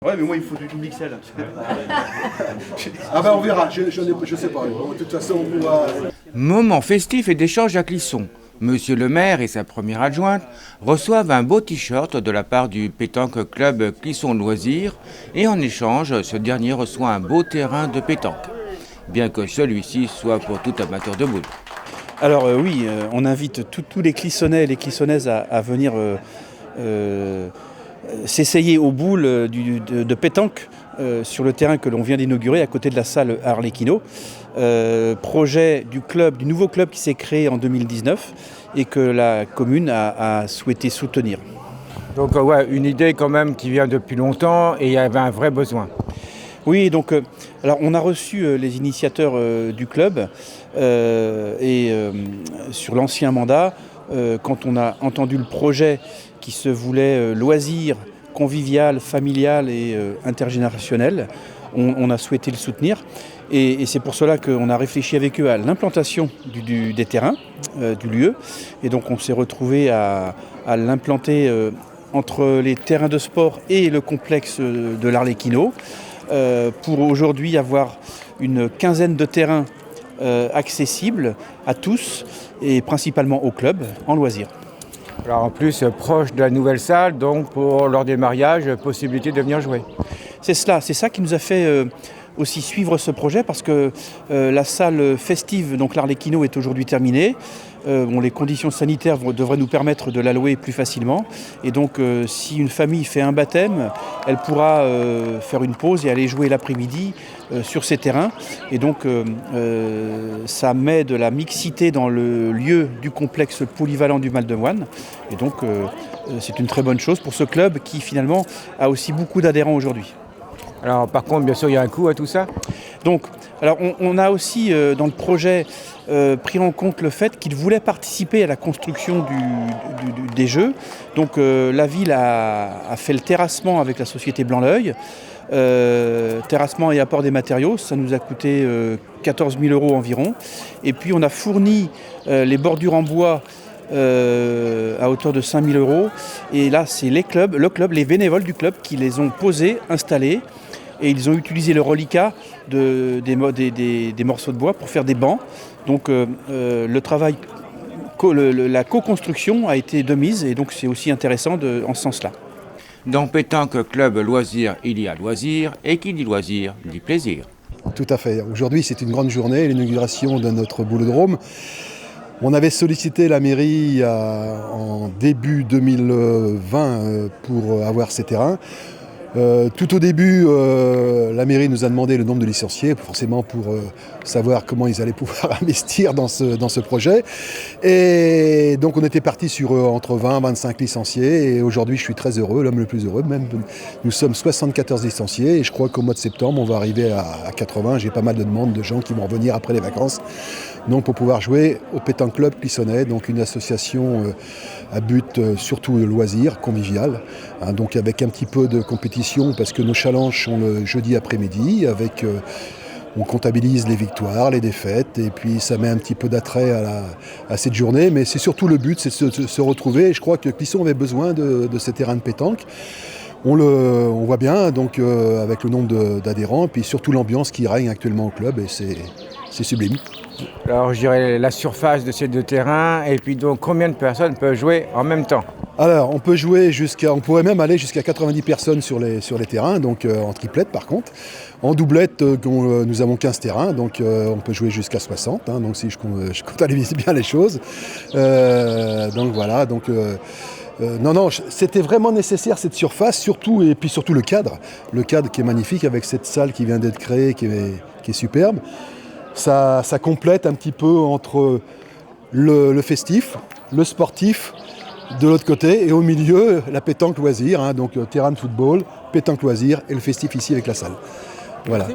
Ouais, mais moi, il faut du double XL. Ah ben on verra, je sais pas. Bon, de toute façon, on pourra... Moment festif et d'échange à Clisson. Monsieur le maire et sa première adjointe reçoivent un beau t-shirt de la part du pétanque club Clisson Loisirs et en échange, ce dernier reçoit un beau terrain de pétanque, bien que celui-ci soit pour tout amateur de boules. Alors oui, on invite tous les Clissonnais et les Clissonnaises à venir s'essayer aux boules de pétanque sur le terrain que l'on vient d'inaugurer à côté de la salle Harlequino. Projet du nouveau club qui s'est créé en 2019 et que la commune a souhaité soutenir. Donc ouais, une idée quand même qui vient depuis longtemps et il y avait un vrai besoin. Oui, donc alors on a reçu les initiateurs du club sur l'ancien mandat, quand on a entendu le projet qui se voulait loisir, convivial, familial et intergénérationnel, on a souhaité le soutenir. Et c'est pour cela qu'on a réfléchi avec eux à l'implantation des terrains, du lieu. Et donc on s'est retrouvé à l'implanter entre les terrains de sport et le complexe de l'Arlequino, pour aujourd'hui avoir une quinzaine de terrains accessibles à tous et principalement au club en loisirs. Alors en plus, proche de la nouvelle salle, donc pour lors des mariages, possibilité de venir jouer. C'est ça qui nous a fait aussi suivre ce projet parce que la salle festive, donc l'Arlequino, est aujourd'hui terminée. Les conditions sanitaires devraient nous permettre de la louer plus facilement. Et donc si une famille fait un baptême, elle pourra faire une pause et aller jouer l'après-midi sur ces terrains. Et donc ça met de la mixité dans le lieu du complexe polyvalent du Val-de-Moine. Et donc c'est une très bonne chose pour ce club qui finalement a aussi beaucoup d'adhérents aujourd'hui. Alors par contre, bien sûr, il y a un coût à tout ça. Donc, alors on a aussi dans le projet pris en compte le fait qu'ils voulaient participer à la construction des jeux. Donc la ville a fait le terrassement avec la société Blanc-l'Œil. Terrassement et apport des matériaux, ça nous a coûté 14 000 € environ. Et puis on a fourni les bordures en bois à hauteur de 5 000 €. Et là, c'est les bénévoles du club qui les ont posés, installés. Et ils ont utilisé le reliquat des morceaux de bois pour faire des bancs. Donc le travail, la co-construction a été de mise et donc c'est aussi intéressant en ce sens-là. Dans Pétanque Club Loisirs, il y a loisirs et qui dit loisirs dit plaisir. Tout à fait. Aujourd'hui, c'est une grande journée, l'inauguration de notre boulodrome. On avait sollicité la mairie en début 2020 pour avoir ces terrains. Tout au début, la mairie nous a demandé le nombre de licenciés, forcément pour savoir comment ils allaient pouvoir investir dans ce projet. Et donc on était parti sur entre 20 et 25 licenciés. Et aujourd'hui, je suis très heureux, l'homme le plus heureux. Même, nous sommes 74 licenciés et je crois qu'au mois de septembre, on va arriver à 80. J'ai pas mal de demandes de gens qui vont revenir après les vacances. Donc pour pouvoir jouer au Pétanque Club Clissonnais, donc une association à but surtout de loisirs, convivial, hein, donc avec un petit peu de compétition parce que nos challenges sont le jeudi après-midi, on comptabilise les victoires, les défaites et puis ça met un petit peu d'attrait à cette journée, mais c'est surtout le but, c'est de se retrouver et je crois que Clisson avait besoin de ces terrains de pétanque. On voit bien donc avec le nombre d'adhérents et puis surtout l'ambiance qui règne actuellement au club et c'est sublime. Alors je dirais la surface de ces deux terrains et puis donc combien de personnes peuvent jouer en même temps? Alors on pourrait même aller jusqu'à 90 personnes sur les terrains, donc en triplette par contre. En doublette, nous avons 15 terrains, donc on peut jouer jusqu'à 60, hein, donc si je comptabilise bien les choses. Donc voilà, non, c'était vraiment nécessaire cette surface, surtout le cadre qui est magnifique avec cette salle qui vient d'être créée, qui est superbe. Ça complète un petit peu entre le festif, le sportif de l'autre côté et au milieu la pétanque loisir, hein, donc terrain de football, pétanque loisir et le festif ici avec la salle. Voilà.